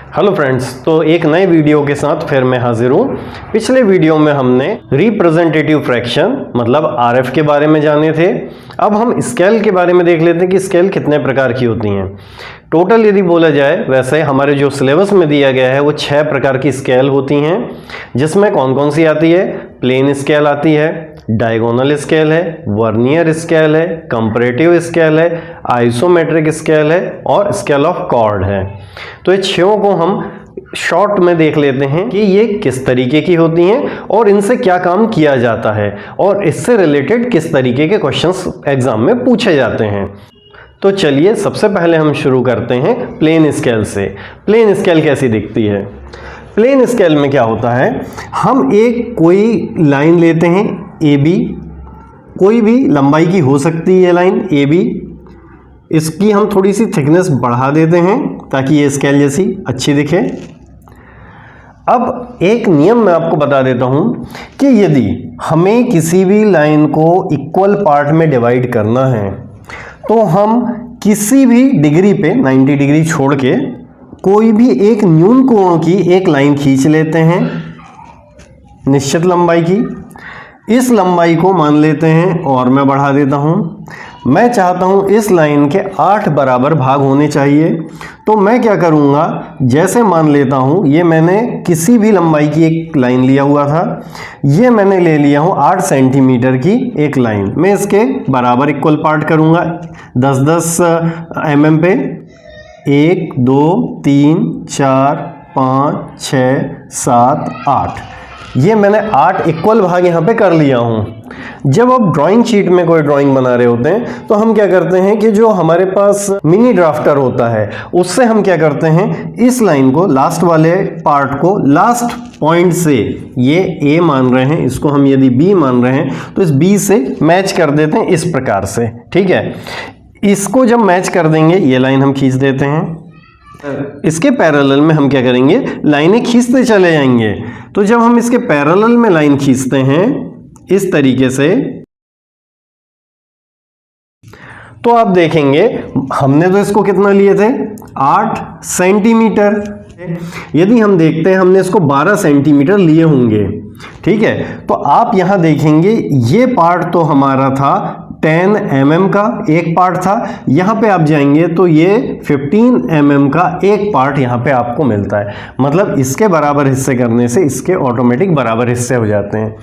Hello friends, तो एक नए वीडियो के साथ फिर मैं हाजिर हूँ। पिछले वीडियो में हमने रिप्रेजेंटेटिव फ्रैक्शन मतलब आरएफ के बारे में जाने थे। अब हम स्केल के बारे में देख लेते हैं कि स्केल कितने प्रकार की होती हैं। टोटल यदि बोला जाए, वैसे हमारे जो सिलेबस में दिया गया है वो 6 प्रकार की स्केल होती हैं, जिसमें कौन कौन सी आती है। प्लेन स्केल आती है, डायगोनल स्केल है, वर्नियर स्केल है, कंपैरेटिव स्केल है, आइसोमेट्रिक स्केल है और स्केल ऑफ कॉर्ड है। तो ये 6 को हम शॉर्ट में देख लेते हैं कि ये किस तरीके की होती हैं और इनसे क्या काम किया जाता है और इससे रिलेटेड किस तरीके के क्वेश्चंस एग्जाम में पूछे जाते हैं। तो चलिए सबसे पहले हम शुरू करते हैं प्लेन स्केल से। प्लेन स्केल कैसी दिखती है? प्लेन स्केल में क्या होता है, हम एक कोई लाइन लेते हैं ए बी, कोई भी लंबाई की हो सकती है लाइन ए बी। इसकी हम थोड़ी सी थिकनेस बढ़ा देते हैं ताकि ये स्केल जैसी अच्छी दिखे। अब एक नियम मैं आपको बता देता हूं कि यदि हमें किसी भी लाइन को इक्वल पार्ट में डिवाइड करना है तो हम किसी भी डिग्री पे 90 डिग्री छोड़ के कोई भी एक न्यून कोण की एक लाइन खींच लेते हैं निश्चित लंबाई की। इस लंबाई को मान लेते हैं और मैं बढ़ा देता हूं। मैं चाहता हूं इस लाइन के 8 बराबर भाग होने चाहिए। तो मैं क्या करूंगा, जैसे मान लेता हूं ये मैंने किसी भी लंबाई की एक लाइन लिया हुआ था, ये मैंने ले लिया हूं 8 सेंटीमीटर की एक लाइन। मैं इसके बराबर इक्वल पार्ट करूंगा 10-10 mm पे। 1 2 3 4 5 6 7 8, ये मैंने 8 इक्वल भाग यहाँ पे कर लिया हूँ। जब आप ड्राइंग शीट में कोई ड्राइंग बना रहे होते हैं तो हम क्या करते हैं कि जो हमारे पास मिनी ड्राफ्टर होता है उससे हम क्या करते हैं, इस लाइन को लास्ट वाले पार्ट को लास्ट पॉइंट से, ये ए मान रहे हैं, इसको हम यदि बी मान रहे हैं तो इस बी से मैच कर देते हैं इस प्रकार से। ठीक है, इसको जब मैच कर देंगे ये लाइन हम खींच देते हैं। इसके पैरेलल में हम क्या करेंगे, लाइनें खींचते चले जाएंगे। तो जब हम इसके पैरेलल में लाइन खींचते हैं इस तरीके से, तो आप देखेंगे हमने तो इसको कितना लिए थे 8 सेंटीमीटर। यदि हम देखते हैं हमने इसको 12 सेंटीमीटर लिए होंगे। ठीक है, तो आप यहां देखेंगे ये पार्ट तो हमारा था 10 mm का एक पार्ट था। यहां पे आप जाएंगे तो ये 15 mm का एक पार्ट यहां पे आपको मिलता है। मतलब इसके बराबर हिस्से करने से इसके ऑटोमेटिक बराबर हिस्से हो जाते हैं।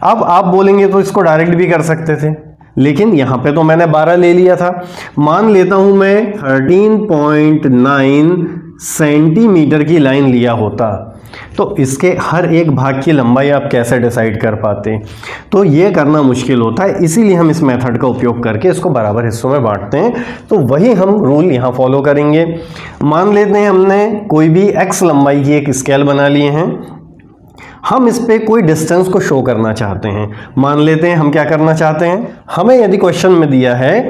अब आप बोलेंगे तो इसको डायरेक्ट भी कर सकते थे, लेकिन यहां पे तो मैंने 12 ले लिया था। मान लेता हूं मैं 13.9 सेंटीमीटर की लाइन लिया होता तो इसके हर एक भाग की लंबाई आप कैसे डिसाइड कर पाते? तो ये करना मुश्किल होता है, इसीलिए हम इस मेथड का उपयोग करके इसको बराबर हिस्सों में बांटते हैं। तो वही हम रूल यहाँ फॉलो करेंगे। मान लेते हैं हमने कोई भी x लंबाई की एक स्केल बना लिए हैं, हम इस पे कोई डिस्टेंस को शो करना चाहते हैं। मान लेते हैं हम क्या करना चाहते हैं, हमें यदि क्वेश्चन में दिया है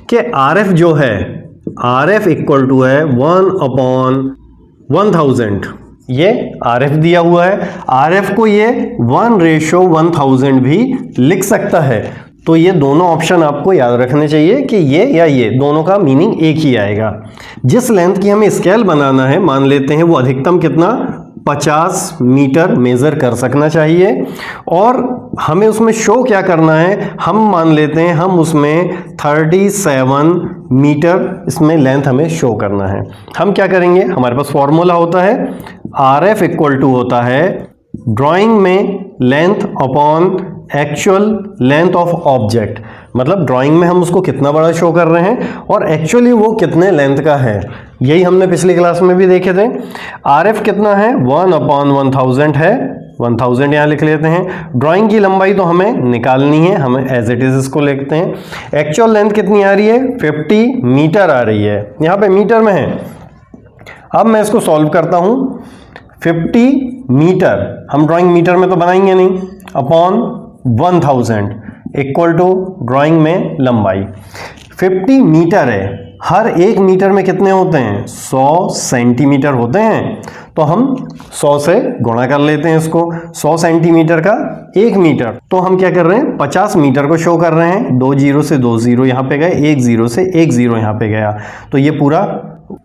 कि RF जो है, RF इक्वल टू है 1/1000। ये RF दिया हुआ है, RF को ये 1:1000 भी लिख सकता है। तो ये दोनों ऑप्शन आपको याद रखने चाहिए कि ये या ये दोनों का मीनिंग एक ही आएगा। जिस लेंथ की हमें स्केल बनाना है, मान लेते हैं वो अधिकतम कितना 50 मीटर मेजर कर सकना चाहिए, और हमें उसमें शो क्या करना है, हम मान लेते हैं हम उसमें 37 मीटर इसमें लेंथ हमें शो करना है। हम क्या करेंगे, हमारे पास फॉर्मूला होता है RF इक्वल टू होता है ड्राइंग में length upon actual length of object. मतलब ड्राइंग में हम उसको कितना बड़ा शो कर रहे हैं और एक्चुअली वो कितने लेंथ का है। यही हमने पिछली क्लास में भी देखे थे। RF कितना है 1/1000 है, 1000 यहाँ लिख लेते हैं। ड्राइंग की लंबाई तो हमें निकालनी है, हमें एज इट इज इसको लिखते हैं। एक्चुअल लेंथ कितनी आ रही है 50 मीटर आ रही है, यहाँ पे मीटर में है। अब मैं इसको सॉल्व करता हूँ। 50 मीटर हम ड्राइंग मीटर में तो बनाएंगे नहीं, अपॉन 1000 इक्वल टू ड्राइंग में लंबाई 50 मीटर है। हर एक मीटर में कितने होते हैं 100 सेंटीमीटर होते हैं। तो हम 100 से गुणा कर लेते हैं इसको। 100 सेंटीमीटर का 1 मीटर, तो हम क्या कर रहे हैं 50 मीटर को शो कर रहे हैं। 2 0 से 2 0 यहाँ पे गए, 1 0 से 1 0 यहाँ पे गया, तो ये पूरा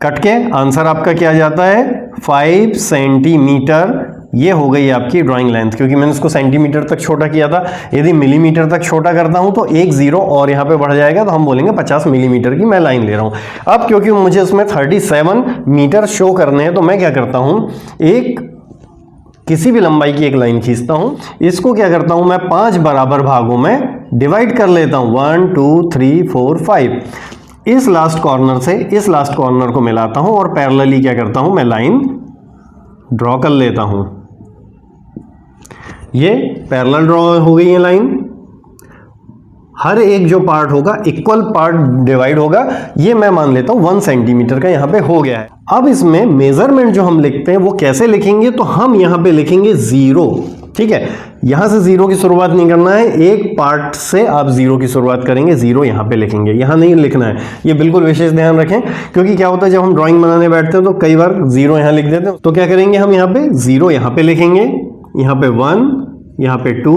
कट के आंसर आपका क्या जाता है 5 सेंटीमीटर। ये हो गई आपकी ड्राइंग लेंथ, क्योंकि मैंने इसको सेंटीमीटर तक छोटा किया था। यदि मिलीमीटर तक छोटा करता हूं तो एक जीरो और यहां पे बढ़ जाएगा, तो हम बोलेंगे 50 मिलीमीटर की मैं लाइन ले रहा हूं। अब क्योंकि मुझे इसमें 37 मीटर शो करने हैं, तो मैं क्या करता हूं, किसी भी लंबाई की एक लाइन खींचता हूं, इसको क्या करता हूं मैं 5 बराबर भागों में डिवाइड कर लेता हूं, 1 2 3 4 5। इस लास्ट कॉर्नर से इस लास्ट कॉर्नर को मिलाता हूं और पैरेलली क्या करता हूं मैं लाइन ड्रॉ कर लेता हूं। ये पैरेलल ड्रॉ हो गई है लाइन। हर एक जो पार्ट होगा इक्वल पार्ट डिवाइड होगा, ये मैं मान लेता हूं 1 सेंटीमीटर का यहां पे हो गया है। अब इसमें मेजरमेंट जो हम लिखते हैं वो कैसे लिखेंगे, तो हम यहां पे लिखेंगे 0। ठीक है, यहां से 0 की शुरुआत नहीं करना है, एक पार्ट से आप 0 की शुरुआत करेंगे, 0 यहां पे लिखेंगे, यहां नहीं लिखना है। ये बिल्कुल विशेष ध्यान रखें, क्योंकि क्या होता है जब हम ड्राइंग बनाने बैठते हैं तो कई बार 0 यहां लिख देते हैं। तो क्या करेंगे हम यहां पे 0 यहां पे लिखेंगे, यहां पे 1, यहां पे 2,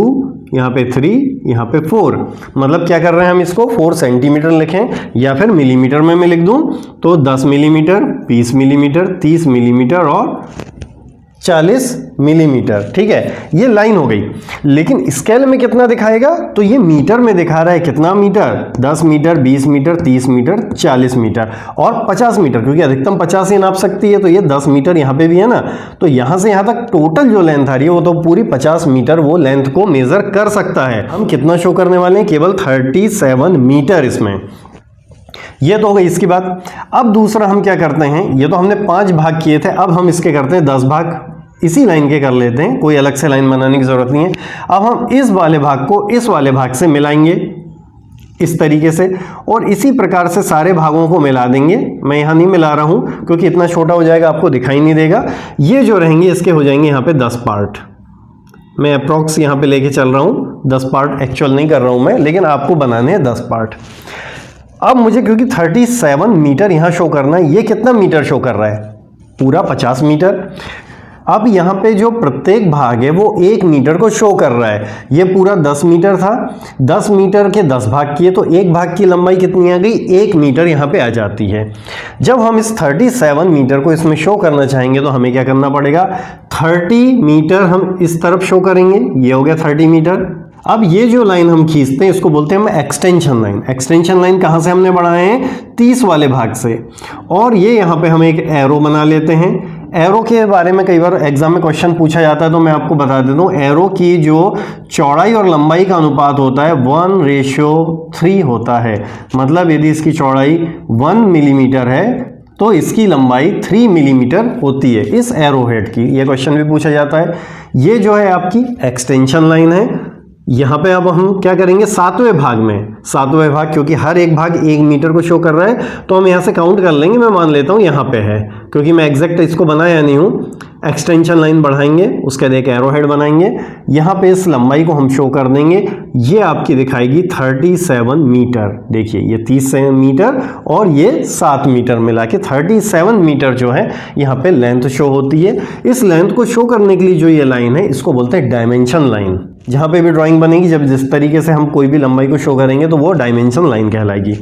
यहां पे 3, यहां पे 4। मतलब क्या कर रहे हैं हम इसको 4 सेंटीमीटर लिखें, या फिर मिलीमीटर में मैं लिख दूं तो 10 मिलीमीटर, 20 मिलीमीटर, 30 मिलीमीटर और 40 मिलीमीटर। ठीक है, ये लाइन हो गई। लेकिन स्केल में कितना दिखाएगा, तो ये मीटर में दिखा रहा है। कितना metre, 10 metre, 20 metre, 30 metre, 40 metre और 50 मीटर, क्योंकि अधिकतम 50 ही नाप सकती है, तो ये 10 मीटर यहाँ पे भी है ना। तो यहाँ से यहाँ तक टोटल जो लेंथ आ रही है वो तो पूरी 50 मीटर वो लेंथ को मेजर कर सकता है। हम कितना शो करने वाले हैं, केवल 37 मीटर इसमें। ये तो हो गई इसकी बात। अब दूसरा हम क्या करते हैं, ये तो हमने 5 भाग किए थे, अब हम इसके करते हैं 10 भाग। इसी लाइन के कर लेते हैं, कोई अलग से लाइन बनाने की जरूरत नहीं है। अब हम इस वाले भाग को इस वाले भाग से मिलाएंगे इस तरीके से, और इसी प्रकार से सारे भागों को मिला देंगे। मैं यहाँ नहीं मिला रहा हूँ क्योंकि इतना छोटा हो जाएगा, आपको दिखाई नहीं देगा। ये जो रहेंगे इसके हो जाएंगे यहाँ पे 10 पार्ट। मैं अप्रॉक्स यहाँ पे लेके चल रहा हूँ, 10 पार्ट एक्चुअल नहीं कर रहा हूँ मैं, लेकिन आपको बनाने हैं 10 पार्ट। अब मुझे क्योंकि 37 मीटर यहाँ शो करना है, ये कितना मीटर शो कर रहा है, पूरा 50 मीटर। अब यहाँ पे जो प्रत्येक भाग है वो 1 मीटर को शो कर रहा है। ये पूरा 10 मीटर था, 10 मीटर के 10 भाग किए तो एक भाग की लंबाई कितनी आ गई, 1 मीटर यहाँ पे आ जाती है। जब हम इस 37 मीटर को इसमें शो करना चाहेंगे तो हमें क्या करना पड़ेगा, 30 मीटर हम इस तरफ शो करेंगे। ये हो गया 30 मीटर। अब ये जो लाइन हम खींचते हैं इसको बोलते हैं हम एक्सटेंशन लाइन। एक्सटेंशन लाइन कहाँ से हमने बढ़ाए हैं, 30 वाले भाग से। और ये यहाँ पे हम एक एरो बना लेते हैं। एरो के बारे में कई बार एग्जाम में क्वेश्चन पूछा जाता है, तो मैं आपको बता देता हूँ। एरो की जो चौड़ाई और लंबाई का अनुपात होता है 1:3 होता है। मतलब यदि इसकी चौड़ाई 1 मिलीमीटर है तो इसकी लंबाई 3 मिलीमीटर होती है इस एरो हेड की। यह क्वेश्चन भी पूछा जाता है। ये जो है आपकी एक्सटेंशन लाइन है। यहाँ पे अब हम क्या करेंगे, 7वें भाग में, 7वें भाग, क्योंकि हर एक भाग 1 मीटर को शो कर रहा है तो हम यहाँ से काउंट कर लेंगे। मैं मान लेता हूँ यहाँ पे है, क्योंकि मैं एग्जैक्ट इसको बनाया नहीं हूँ। एक्सटेंशन लाइन बढ़ाएंगे, उसके बाद एक एरो हेड बनाएंगे, यहाँ पे इस लंबाई को हम शो कर देंगे। ये आपकी दिखाएगी 37 मीटर। देखिए ये 30 मीटर और ये 7 मीटर मिला के 37 मीटर जो है यहाँ पे लेंथ शो होती है। इस लेंथ को शो करने के लिए जो ये लाइन है इसको बोलते हैं डायमेंशन लाइन। जहाँ पे भी ड्राइंग बनेगी, जब जिस तरीके से हम कोई भी लंबाई को शो करेंगे तो वो डायमेंशन लाइन कहलाएगी।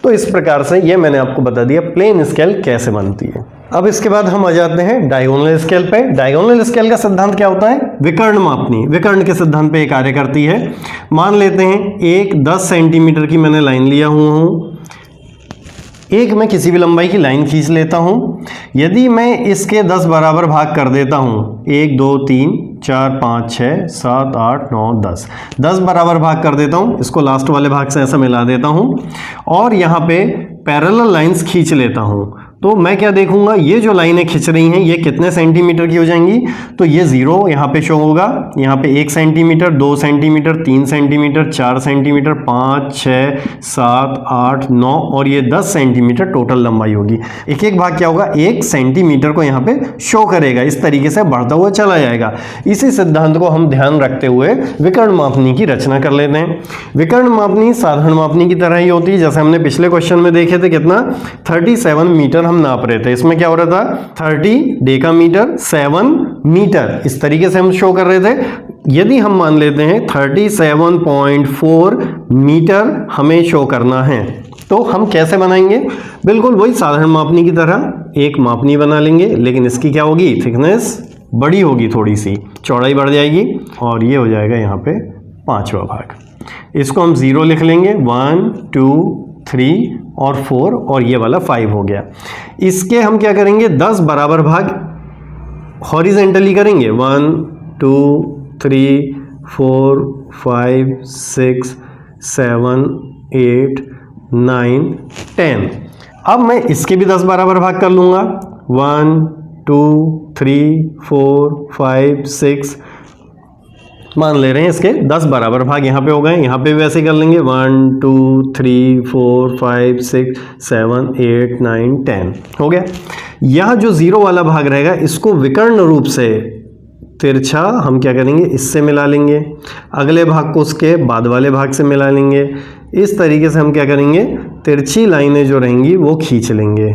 तो इस प्रकार से ये मैंने आपको बता दिया प्लेन स्केल कैसे बनती है। अब इसके बाद हम आ जाते हैं डायगोनल स्केल पे। डायगोनल स्केल का सिद्धांत क्या होता है, विकर्ण मापनी, विकर्ण के सिद्धांत पे कार्य करती है। मान लेते हैं एक 10 सेंटीमीटर की मैंने लाइन लिया हूँ, एक मैं किसी भी लंबाई की लाइन खींच लेता हूँ। यदि मैं इसके 10 बराबर भाग कर देता हूँ, 1 2 3 4 5 6 7 8 9 10 बराबर भाग कर देता हूँ, इसको लास्ट वाले भाग से ऐसा मिला देता हूँ और यहाँ पे पैरेलल लाइंस खींच लेता हूँ। तो मैं क्या देखूंगा, ये जो लाइनें खिंच रही हैं ये कितने सेंटीमीटर की हो जाएंगी, तो ये 0 यहाँ पे शो होगा। यहाँ पे 1 सेंटीमीटर, 2 सेंटीमीटर, 3 सेंटीमीटर, 4 सेंटीमीटर, 5 6 7 8 9 और ये 10 सेंटीमीटर टोटल लंबाई होगी। एक एक भाग क्या होगा, 1 सेंटीमीटर को यहाँ पे शो करेगा। इस तरीके से बढ़ता हुआ चला जाएगा। इसी सिद्धांत को हम ध्यान रखते हुए विकर्ण मापनी की रचना कर लेते हैं। विकर्ण मापनी साधारण मापनी की तरह ही होती है। जैसे हमने पिछले क्वेश्चन में देखे थे, कितना 37 मीटर हम नाप रहे थे। इसमें क्या हो रहा था, 30 डेकामीटर 7 मीटर, इस तरीके से हम शो कर रहे थे। यदि हम मान लेते हैं 37.4 मीटर हमें शो करना है, तो हम कैसे बनाएंगे, बिल्कुल वही साधारण मापनी की तरह एक मापनी बना लेंगे, लेकिन इसकी क्या होगी, थिकनेस बड़ी होगी, थोड़ी सी चौड़ाई बढ़ जाएगी, और ये हो जाएगा यहाँ पे 5वां भाग। इसको हम 0 लिख लेंगे, 1 2 3 और 4, और ये वाला 5 हो गया। इसके हम क्या करेंगे, 10 बराबर भाग हॉरिजेंटली करेंगे, 1 2 3 4 5 6 7 8 9 10। अब मैं इसके भी 10 बराबर भाग कर लूँगा, 1 2 3 4 5 6, मान ले रहे हैं इसके 10 बराबर भाग यहाँ पे हो गए। यहाँ पे भी वैसे ही कर लेंगे, 1 2 3 4 5 6 7 8 9 10 हो गया। यहाँ जो 0 वाला भाग रहेगा इसको विकर्ण रूप से तिरछा हम क्या करेंगे, इससे मिला लेंगे, अगले भाग को उसके बाद वाले भाग से मिला लेंगे। इस तरीके से हम क्या करेंगे, तिरछी लाइनें जो रहेंगी वो खींच लेंगे।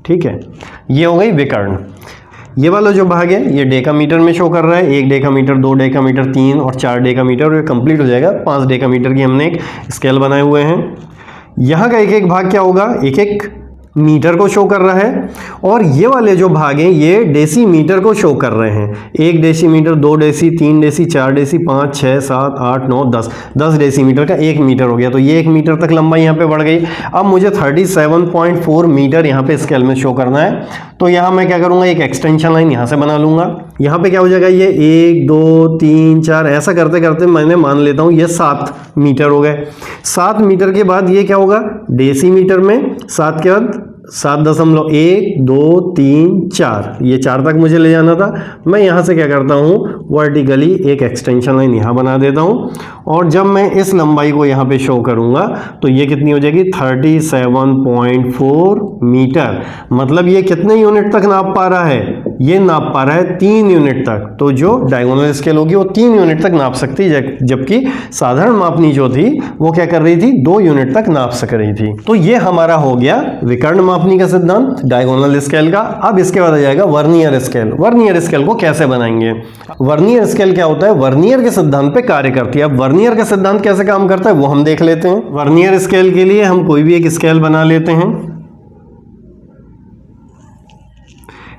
ठीक है, ये हो गई विकर्ण। ये वाला जो भाग है ये डेकामीटर में शो कर रहा है, 1 डेकामीटर 2 डेकामीटर 3 और 4 डेकामीटर, और ये कंप्लीट हो जाएगा 5 डेकामीटर की हमने एक स्केल बनाए हुए हैं। यहाँ का एक एक भाग क्या होगा, एक एक मीटर को शो कर रहा है, और ये वाले जो भाग हैं ये डेसीमीटर को शो कर रहे हैं, 1 decimetre 2 deci 3 deci 4 deci 5 6 7 8 9 10 decimetre का 1 मीटर हो गया। तो ये 1 मीटर तक लंबाई यहाँ पे बढ़ गई। अब मुझे 37.4 मीटर यहाँ पे स्केल में शो करना है, तो यहाँ मैं क्या करूँगा, एक एक्सटेंशन लाइन यहाँ से बना लूँगा। यहाँ पे क्या हो जाएगा, ये 1 2 3 4 ऐसा करते करते मैंने मान लेता हूँ ये 7 मीटर हो गए। 7 मीटर के बाद ये क्या होगा, डेसीमीटर में 7 के बाद 7.1 2 3 4, ये 4 तक मुझे ले जाना था। मैं यहाँ से क्या करता हूँ, वर्टिकली एक एक्सटेंशन लाइन यहाँ बना देता हूँ, और जब मैं इस लंबाई को यहाँ पे शो करूँगा तो ये कितनी हो जाएगी, 37.4 मीटर। मतलब ये कितने यूनिट तक नाप पा रहा है, ये नाप पा रहा है 3 यूनिट तक। तो जो डायगोनल स्केल होगी वो 3 यूनिट तक नाप सकती है, जबकि साधारण मापनी जो थी वो क्या कर रही थी, 2 यूनिट तक नाप सक रही थी। तो ये हमारा हो गया विकर्ण मापनी का सिद्धांत डायगोनल स्केल का। अब इसके बाद आ जाएगा वर्नियर स्केल। वर्नियर स्केल को कैसे बनाएंगे, वर्नियर स्केल क्या होता है, वर्नियर के सिद्धांत पे कार्य करती है। अब वर्नियर का सिद्धांत कैसे काम करता है वो हम देख लेते हैं। वर्नियर स्केल के लिए हम कोई भी एक स्केल बना लेते हैं।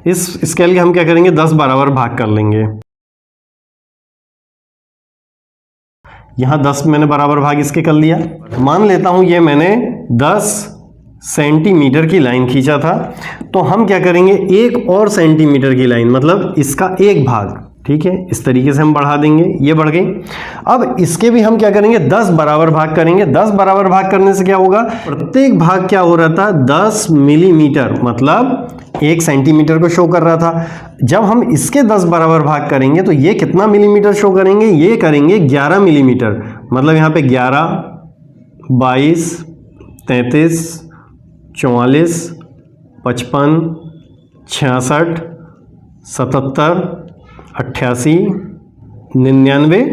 इस स्केल के हम क्या करेंगे, 10 बराबर भाग कर लेंगे। यहां 10 मैंने बराबर भाग इसके कर लिया। मान लेता हूं ये मैंने 10 सेंटीमीटर की लाइन खींचा था, तो हम क्या करेंगे, एक और सेंटीमीटर की लाइन, मतलब इसका एक भाग, ठीक है, इस तरीके से हम बढ़ा देंगे, ये बढ़ गई। अब इसके भी हम क्या करेंगे, 10 बराबर भाग करेंगे। 10 बराबर भाग करने से क्या होगा, प्रत्येक भाग क्या हो रहा था, 10 मिलीमीटर, मतलब 1 सेंटीमीटर को शो कर रहा था। जब हम इसके 10 बराबर भाग करेंगे तो ये कितना मिलीमीटर शो करेंगे, ये करेंगे 11 मिलीमीटर। मतलब यहाँ पे 11 22 33 44 55 66 77 88 99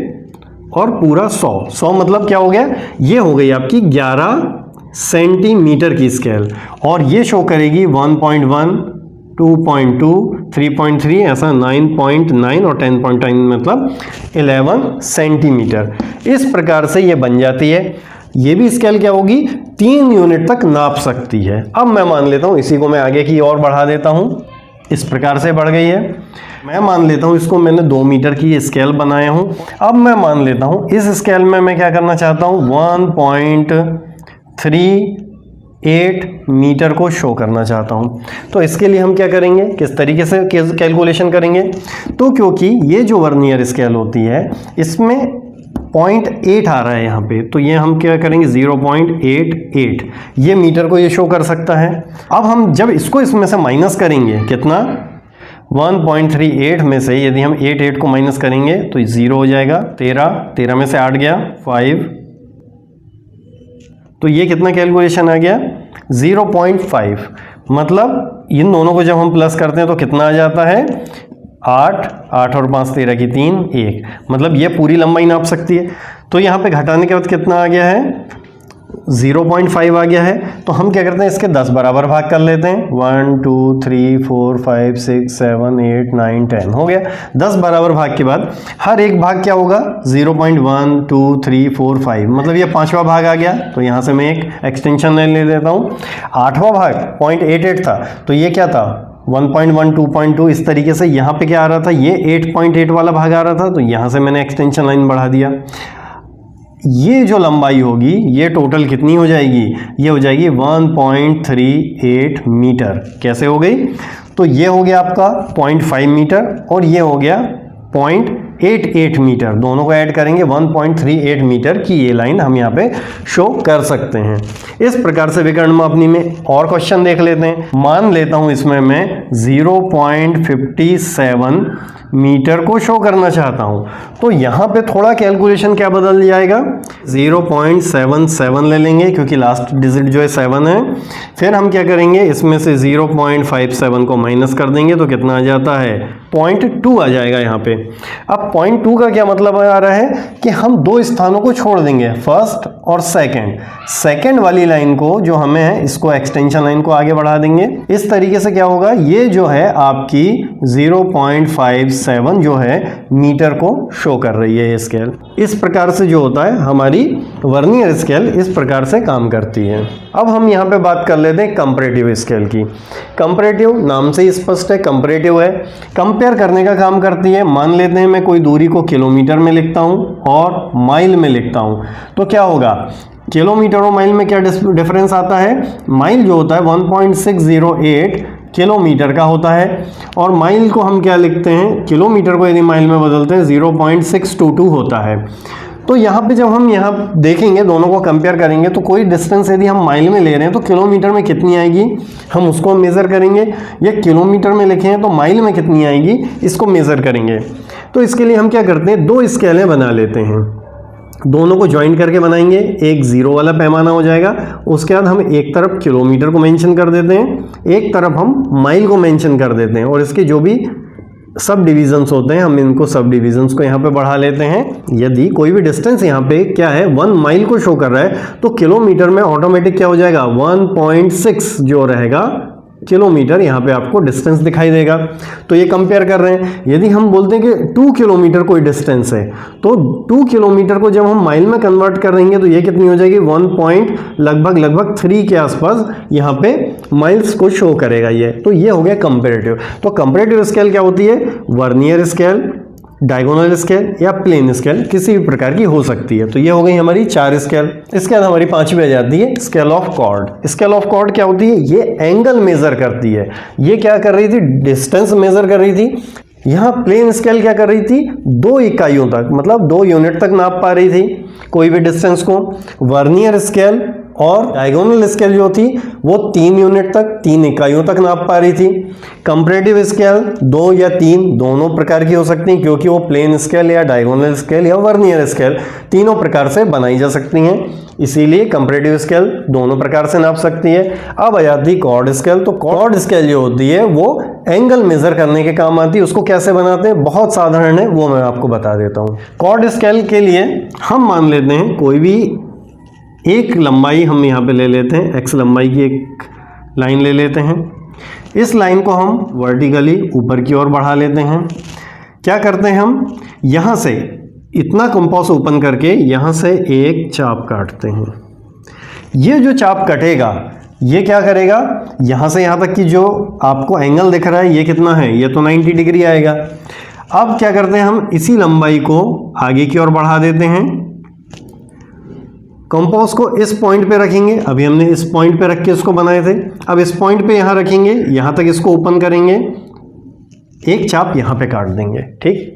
और पूरा 100 मतलब क्या हो गया, ये हो गई आपकी 11 सेंटीमीटर की स्केल। और ये शो करेगी 1.1 2.2 3.3 ऐसा 9.9 और 10.9 मतलब 11 सेंटीमीटर। इस प्रकार से ये बन जाती है। ये भी स्केल क्या होगी, 3 यूनिट तक नाप सकती है। अब मैं मान लेता हूँ इसी को मैं आगे की ओर बढ़ा देता हूँ, इस प्रकार से बढ़ गई है। मैं मान लेता हूँ इसको मैंने 2 मीटर की स्केल बनाया हूँ। अब मैं मान लेता हूँ इस स्केल में मैं क्या करना चाहता हूँ, 1.38 मीटर को शो करना चाहता हूँ। तो इसके लिए हम क्या करेंगे, किस तरीके से कैलकुलेशन करेंगे, तो क्योंकि ये जो वर्नियर स्केल होती है इसमें 0.8 आ रहा है यहाँ पे, तो ये हम क्या करेंगे 0.88, ये मीटर को ये शो कर सकता है। अब हम जब इसको इसमें से माइनस करेंगे, कितना 1.38 में से यदि हम 88 को माइनस करेंगे तो 0 हो जाएगा, 13 में से 8 गया 5, तो ये कितना कैलकुलेशन आ गया 0.5। मतलब इन दोनों को जब हम प्लस करते हैं तो कितना आ जाता है 8 और 5 13 की 3 1, मतलब ये पूरी लंबाई नाप सकती है। तो यहाँ पे घटाने के बाद कितना आ गया है 0.5 आ गया है, तो हम क्या करते हैं इसके 10 बराबर भाग कर लेते हैं। 1 2 3 4 5 6 7 8 9 10 हो गया। 10 बराबर भाग के बाद हर एक भाग क्या होगा 0.1 2 3 4 5, मतलब ये 5वां भाग आ गया, तो यहाँ से मैं एक एक्सटेंशन लाइन ले लेता हूँ। 8वां भाग 0.88 था, तो ये क्या था 1.1 2.2, इस तरीके से यहाँ पे क्या आ रहा था, ये 8.8 वाला भाग आ रहा था, तो यहाँ से मैंने एक्सटेंशन लाइन बढ़ा दिया। ये जो लंबाई होगी ये टोटल कितनी हो जाएगी, ये हो जाएगी 1.38 मीटर। कैसे हो गई, तो ये हो गया आपका 0.5 मीटर और ये हो गया 0.88 मीटर, दोनों को ऐड करेंगे 1.38 मीटर की ये लाइन हम यहाँ पे शो कर सकते हैं। इस प्रकार से विकर्णमापनी में और क्वेश्चन देख लेते हैं। मान लेता हूं इसमें मैं 0.57 मीटर को शो करना चाहता हूं, तो यहां पे थोड़ा कैलकुलेशन क्या बदल जाएगा, 0.77 ले लेंगे क्योंकि लास्ट डिजिट जो है 7 है। फिर हम क्या करेंगे, इसमें से 0.57 को माइनस कर देंगे तो कितना आ जाता है 0.2 आ जाएगा यहाँ पे। अब 0.2 का क्या मतलब आ रहा है कि हम दो स्थानों को छोड़ देंगे, फर्स्ट और सेकंड वाली लाइन को जो हमें है इसको एक्सटेंशन लाइन को आगे बढ़ा देंगे। इस तरीके से क्या होगा, ये जो है आपकी 0.57 जो है मीटर को शो कर रही है ये स्केल। इस प्रकार से जो होता है हमारी वर्नियर स्केल इस प्रकार से काम करती है। अब हम यहाँ पे बात कर लेते हैं कंपैरेटिव स्केल की। कंपैरेटिव नाम से ही स्पष्ट है, कंपैरेटिव है, कंपेयर करने का काम करती है। मान लेते हैं मैं कोई दूरी को किलोमीटर में लिखता हूँ और माइल में लिखता हूँ, तो क्या होगा, किलोमीटर और माइल में क्या डिफरेंस आता है, माइल जो होता है 1.608 किलोमीटर का होता है और माइल को हम क्या लिखते हैं, किलोमीटर को यदि माइल में बदलते हैं 0.622 होता है। तो यहाँ पे जब हम यहाँ देखेंगे दोनों को कंपेयर करेंगे तो कोई डिस्टेंस यदि हम माइल में ले रहे हैं तो किलोमीटर में कितनी आएगी हम उसको मेज़र करेंगे, या किलोमीटर में लिखे हैं तो माइल में कितनी आएगी इसको मेज़र करेंगे। तो इसके लिए हम क्या करते हैं, दो स्केलें बना लेते हैं, दोनों को ज्वाइन करके बनाएंगे, एक जीरो वाला पैमाना हो जाएगा। उसके बाद हम एक तरफ किलोमीटर को मेंशन कर देते हैं, एक तरफ हम माइल को मेंशन कर देते हैं और इसके जो भी सब डिविजन्स होते हैं हम इनको सब डिविजन्स को यहाँ पे बढ़ा लेते हैं। यदि कोई भी डिस्टेंस यहाँ पे क्या है 1 माइल को शो कर रहा है तो किलोमीटर में ऑटोमेटिक क्या हो जाएगा 1.6 जो रहेगा किलोमीटर, यहाँ पे आपको डिस्टेंस दिखाई देगा। तो ये कंपेयर कर रहे हैं। यदि हम बोलते हैं कि 2 किलोमीटर कोई डिस्टेंस है तो 2 किलोमीटर को जब हम माइल में कन्वर्ट करेंगे तो ये कितनी हो जाएगी लगभग 3 के आसपास यहाँ पे माइल्स को शो करेगा ये। तो ये हो गया कंपेरेटिव। तो कंपेरेटिव स्केल क्या होती है, वर्नियर स्केल, डायगोनल स्केल या प्लेन स्केल किसी भी प्रकार की हो सकती है। तो ये हो गई हमारी 4 स्केल। इसके बाद हमारी 5वीं आ जाती है scale of chord. Scale of chord क्या होती है, ये एंगल मेजर करती है। ये क्या कर रही थी, डिस्टेंस मेजर कर रही थी। यहाँ प्लेन स्केल क्या कर रही थी, 2 इकाइयों तक मतलब 2 यूनिट तक नाप पा रही थी कोई भी डिस्टेंस को। वर्नियर स्केल और डायगोनल स्केल जो थी वो 3 यूनिट तक 3 इकाइयों तक नाप पा रही थी। कंपैरेटिव स्केल 2 या 3 दोनों प्रकार की हो सकती हैं क्योंकि वो प्लेन स्केल या डायगोनल स्केल या वर्नियर स्केल तीनों प्रकार से बनाई जा सकती हैं, इसीलिए कंपैरेटिव स्केल दोनों प्रकार से नाप सकती है। अब आ जाती है कॉर्ड स्केल। तो कॉर्ड स्केल जो होती है वो एंगल मेजर करने के काम आती है। उसको कैसे बनाते हैं, बहुत साधारण है, वो मैं आपको बता देता हूँ। कॉर्ड स्केल के लिए हम मान लेते हैं कोई भी एक लंबाई हम यहाँ पे ले लेते हैं, x लंबाई की एक लाइन ले लेते हैं। इस लाइन को हम वर्टिकली ऊपर की ओर बढ़ा लेते हैं। क्या करते हैं हम यहाँ से इतना कंपास ओपन करके यहाँ से एक चाप काटते हैं। ये जो चाप कटेगा ये क्या करेगा, यहाँ से यहाँ तक की जो आपको एंगल दिख रहा है ये कितना है, ये तो 90 डिग्री आएगा। अब क्या करते हैं हम इसी लंबाई को आगे की ओर बढ़ा देते हैं। कंपास को इस पॉइंट पे रखेंगे, अभी हमने इस पॉइंट पे रख के इसको बनाए थे। अब इस पॉइंट पे यहाँ रखेंगे, यहाँ तक इसको ओपन करेंगे, एक चाप यहाँ पे काट देंगे। ठीक,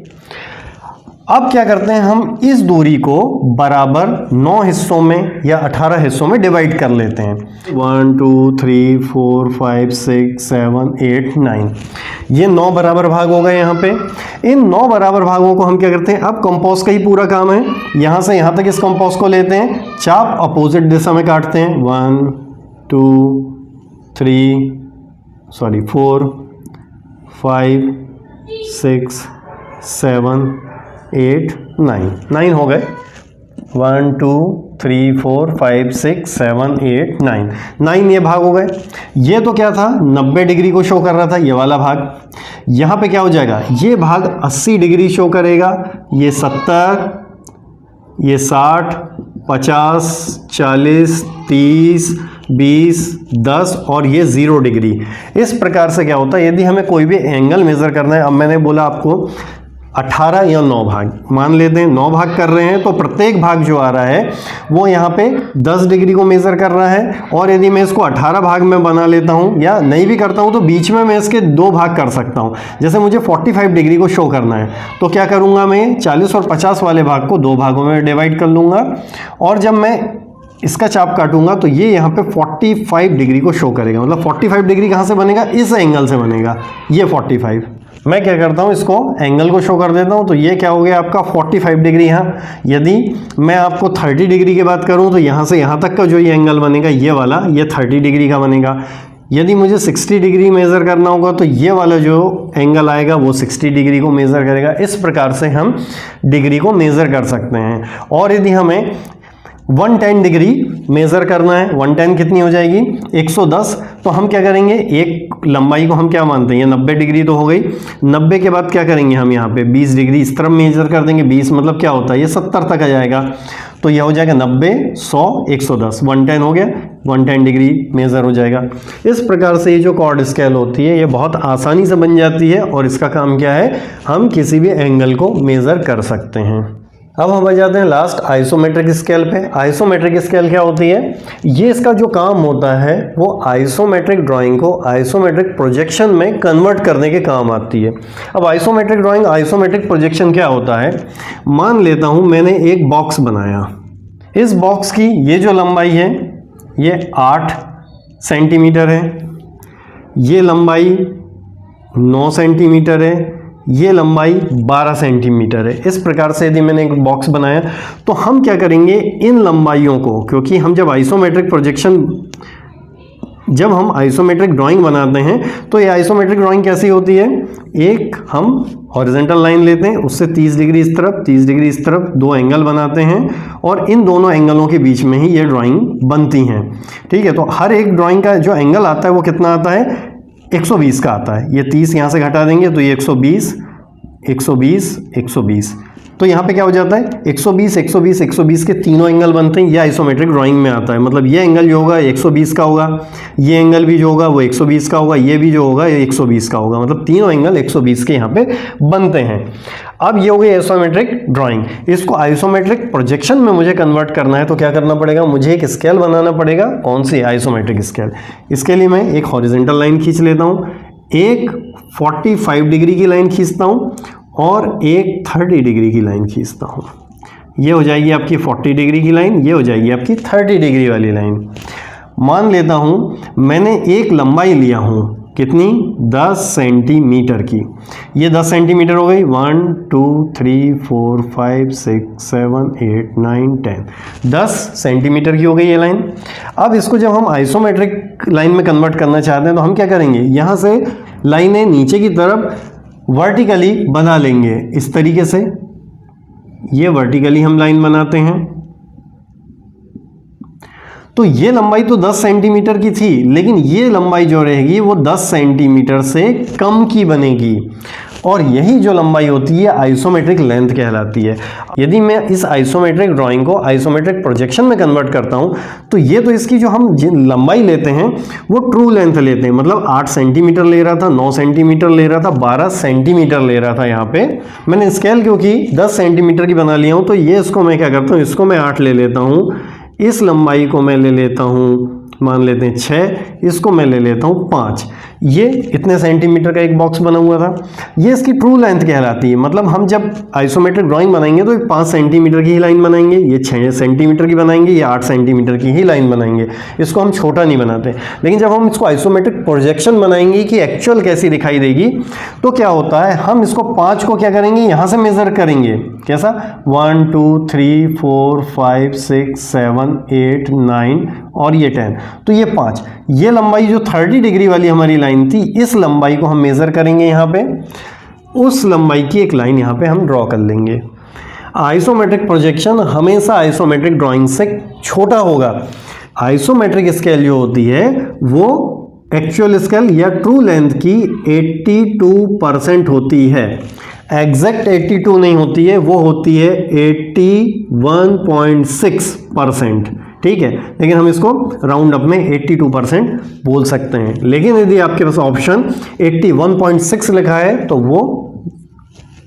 अब क्या करते हैं हम इस दूरी को बराबर 9 हिस्सों में या 18 हिस्सों में डिवाइड कर लेते हैं। 1 2 3 4 5 6 7 8 9 ये 9 बराबर भाग हो गए यहाँ पे। इन 9 बराबर भागों को हम क्या करते हैं, अब कंपास का ही पूरा काम है, यहाँ से यहाँ तक इस कंपास को लेते हैं, चाप अपोजिट दिशा में काटते हैं। 1 2 3 4 5 6 7 8 9 9 हो गए। 1 2 3 4 5 6 7 8 9 9 ये भाग हो गए। ये तो क्या था 90 डिग्री को शो कर रहा था ये वाला भाग। यहाँ पे क्या हो जाएगा ये भाग 80 डिग्री शो करेगा, ये 70, ये 60, 50, 40, 30, 20, 10 और ये 0 डिग्री। इस प्रकार से क्या होता है यदि हमें कोई भी एंगल मेज़र करना है, अब मैंने बोला आपको 18 या 9 भाग, मान लेते हैं 9 भाग कर रहे हैं तो प्रत्येक भाग जो आ रहा है वो यहाँ पे 10 डिग्री को मेज़र कर रहा है। और यदि मैं इसको 18 भाग में बना लेता हूँ या नहीं भी करता हूँ तो बीच में मैं इसके 2 भाग कर सकता हूँ। जैसे मुझे 45 डिग्री को शो करना है तो क्या करूँगा मैं 40 और 50 वाले भाग को 2 भागों में डिवाइड कर लूँगा और जब मैं इसका चाप काटूंगा तो ये यहाँ पे 45 डिग्री को शो करेगा। मतलब 45 डिग्री कहाँ से बनेगा, इस एंगल से बनेगा ये 45। मैं क्या करता हूँ इसको एंगल को शो कर देता हूँ तो ये क्या हो गया आपका 45 डिग्री। यहाँ यदि मैं आपको 30 डिग्री की बात करूँ तो यहाँ से यहाँ तक का जो ये एंगल बनेगा ये वाला ये 30 डिग्री का बनेगा। यदि मुझे 60 डिग्री मेज़र करना होगा तो ये वाला जो एंगल आएगा वो 60 डिग्री को मेज़र करेगा। इस प्रकार से हम डिग्री को मेज़र कर सकते हैं। और यदि हमें 110 डिग्री मेज़र करना है, 110 कितनी हो जाएगी 110, तो हम क्या करेंगे एक लंबाई को हम क्या मानते हैं ये 90 डिग्री तो हो गई। 90 के बाद क्या करेंगे हम यहाँ पे 20 डिग्री इस तरफ मेज़र कर देंगे। 20 मतलब क्या होता है ये 70 तक आ जाएगा तो यह हो जाएगा 90, 100, 110, 110 हो गया, 110 डिग्री मेज़र हो जाएगा। इस प्रकार से ये जो कॉर्ड स्केल होती है ये बहुत आसानी से बन जाती है और इसका काम क्या है हम किसी भी एंगल को मेज़र कर सकते हैं। अब हम आ जाते हैं लास्ट आइसोमेट्रिक स्केल पे। आइसोमेट्रिक स्केल क्या होती है, ये इसका जो काम होता है वो आइसोमेट्रिक ड्राइंग को आइसोमेट्रिक प्रोजेक्शन में कन्वर्ट करने के काम आती है। अब आइसोमेट्रिक ड्राइंग आइसोमेट्रिक प्रोजेक्शन क्या होता है, मान लेता हूँ मैंने एक बॉक्स बनाया, इस बॉक्स की ये जो लंबाई है ये 8 सेंटीमीटर है, ये लंबाई 9 सेंटीमीटर है, ये लंबाई 12 सेंटीमीटर है। इस प्रकार से यदि मैंने एक बॉक्स बनाया तो हम क्या करेंगे इन लंबाइयों को, क्योंकि हम जब हम आइसोमेट्रिक ड्राइंग बनाते हैं तो ये आइसोमेट्रिक ड्राइंग कैसी होती है, एक हम हॉरिजॉन्टल लाइन लेते हैं उससे 30 डिग्री इस तरफ 30 डिग्री इस तरफ 2 एंगल बनाते हैं और इन दोनों एंगलों के बीच में ही ये ड्राइंग बनती हैं। ठीक है, तो हर एक ड्राइंग का जो एंगल आता है वो कितना आता है 120 का आता है। ये 30 यहाँ से घटा देंगे तो ये 120, 120, 120, तो यहाँ पे क्या हो जाता है 120, 120, 120 के तीनों एंगल बनते हैं। ये आइसोमेट्रिक ड्राइंग में आता है। मतलब ये एंगल जो होगा 120 का होगा, ये एंगल भी जो होगा वो 120 का होगा, ये भी जो होगा ये 120 का होगा। मतलब तीनों एंगल 120 के यहाँ पे बनते हैं। अब ये हो गई आइसोमेट्रिक ड्राइंग। इसको आइसोमेट्रिक प्रोजेक्शन में मुझे कन्वर्ट करना है तो क्या करना पड़ेगा, मुझे एक स्केल बनाना पड़ेगा। कौन सी, आइसोमेट्रिक स्केल। इसके लिए मैं एक हॉरिजॉन्टल लाइन खींच लेता हूँ, एक 45 डिग्री की लाइन खींचता हूँ और एक 30 डिग्री की लाइन खींचता हूँ। ये हो जाएगी आपकी 40 डिग्री की लाइन, ये हो जाएगी आपकी 30 डिग्री वाली लाइन। मान लेता हूँ मैंने एक लंबाई लिया हूँ, कितनी 10 सेंटीमीटर की। ये 10 सेंटीमीटर हो गई, 1 2 3 4 5 6 7 8 9 10, 10 सेंटीमीटर की हो गई ये लाइन। अब इसको जब हम आइसोमेट्रिक लाइन में कन्वर्ट करना चाहते हैं तो हम क्या करेंगे, यहाँ से लाइनें नीचे की तरफ वर्टिकली बना लेंगे। इस तरीके से ये वर्टिकली हम लाइन बनाते हैं। तो ये लंबाई तो 10 सेंटीमीटर की थी, लेकिन ये लंबाई जो रहेगी वो 10 सेंटीमीटर से कम की बनेगी और यही जो लंबाई होती है आइसोमेट्रिक लेंथ कहलाती है। यदि मैं इस आइसोमेट्रिक ड्राइंग को आइसोमेट्रिक प्रोजेक्शन में कन्वर्ट करता हूं तो ये तो इसकी जो हम लंबाई लेते हैं वो ट्रू लेंथ लेते हैं। मतलब 8 सेंटीमीटर ले रहा था, 9 सेंटीमीटर ले रहा था, 12 सेंटीमीटर ले रहा था। यहाँ पे मैंने स्केल क्योंकि 10 सेंटीमीटर की बना लिया हूँ तो ये इसको मैं क्या करता हूँ, इसको मैं 8 ले लेता हूँ, इस लंबाई को मैं ले लेता हूँ मान लेते हैं 6, इसको मैं ले लेता हूँ 5। ये इतने सेंटीमीटर का एक बॉक्स बना हुआ था, ये इसकी ट्रू लेंथ कहलाती है। मतलब हम जब आइसोमेट्रिक ड्राइंग बनाएंगे तो 5 सेंटीमीटर की ही लाइन बनाएंगे, ये 6 सेंटीमीटर की बनाएंगे, ये 8 सेंटीमीटर की ही लाइन बनाएंगे। इसको हम छोटा नहीं बनाते। लेकिन जब हम इसको आइसोमेट्रिक प्रोजेक्शन बनाएंगे कि एक्चुअल कैसी दिखाई देगी तो क्या होता है, हम इसको 5 को क्या करेंगे, यहाँ से मेज़र करेंगे। कैसा, 1 2 3 4 5 6 7 8 9 और ये 10, तो ये 5। ये लंबाई जो 30 डिग्री वाली हमारी लाइन थी, इस लंबाई को हम मेज़र करेंगे यहाँ पे, उस लंबाई की एक लाइन यहाँ पे हम ड्रॉ कर लेंगे। आइसोमेट्रिक प्रोजेक्शन हमेशा आइसोमेट्रिक ड्राइंग से छोटा होगा। आइसोमेट्रिक स्केल जो होती है वो एक्चुअल स्केल या ट्रू लेंथ की 82% होती है। एग्जैक्ट 82 नहीं होती है, वो होती है 81.6%। ठीक है, लेकिन हम इसको राउंड अप में 82% बोल सकते हैं। लेकिन यदि आपके पास ऑप्शन 81.6 लिखा है तो वो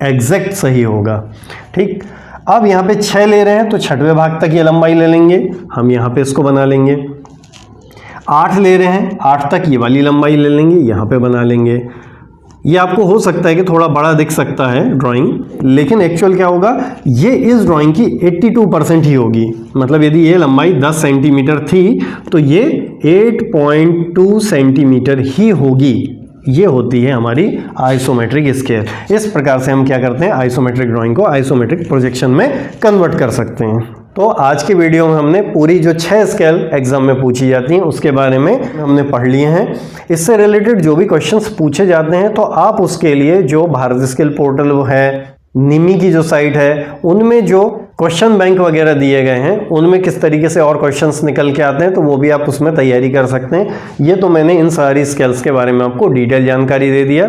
एग्जैक्ट सही होगा। ठीक, अब यहाँ पे 6 ले रहे हैं तो 6वें भाग तक ये लंबाई ले लेंगे, हम यहाँ पे इसको बना लेंगे। 8 ले रहे हैं, 8 तक ये वाली लंबाई ले लेंगे, यहाँ पे बना लेंगे। ये आपको हो सकता है कि थोड़ा बड़ा दिख सकता है ड्राइंग, लेकिन एक्चुअल क्या होगा, ये इस ड्राइंग की 82% ही होगी। मतलब यदि ये लंबाई 10 सेंटीमीटर थी तो ये 8.2 सेंटीमीटर ही होगी। ये होती है हमारी आइसोमेट्रिक स्केल। इस प्रकार से हम क्या करते हैं, आइसोमेट्रिक ड्राइंग को आइसोमेट्रिक प्रोजेक्शन में कन्वर्ट कर सकते हैं। तो आज के वीडियो में हमने पूरी जो 6 स्केल एग्जाम में पूछी जाती हैं उसके बारे में हमने पढ़ लिए हैं। इससे रिलेटेड जो भी क्वेश्चंस पूछे जाते हैं तो आप उसके लिए जो भारत स्किल पोर्टल है, निमी की जो साइट है, उनमें जो क्वेश्चन बैंक वगैरह दिए गए हैं उनमें किस तरीके से और क्वेश्चंस निकल के आते हैं तो वो भी आप उसमें तैयारी कर सकते हैं। ये तो मैंने इन सारी स्केल्स के बारे में आपको डिटेल जानकारी दे दिया।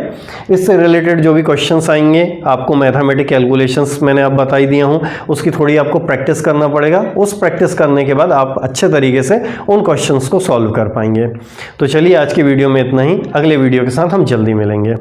इससे रिलेटेड जो भी क्वेश्चंस आएंगे, आपको मैथमेटिक कैलकुलेशंस मैंने आप बताई दिया हूँ, उसकी थोड़ी आपको प्रैक्टिस करना पड़ेगा। उस प्रैक्टिस करने के बाद आप अच्छे तरीके से उन क्वेश्चंस को सॉल्व कर पाएंगे। तो चलिए आज की वीडियो में इतना ही, अगले वीडियो के साथ हम जल्दी मिलेंगे।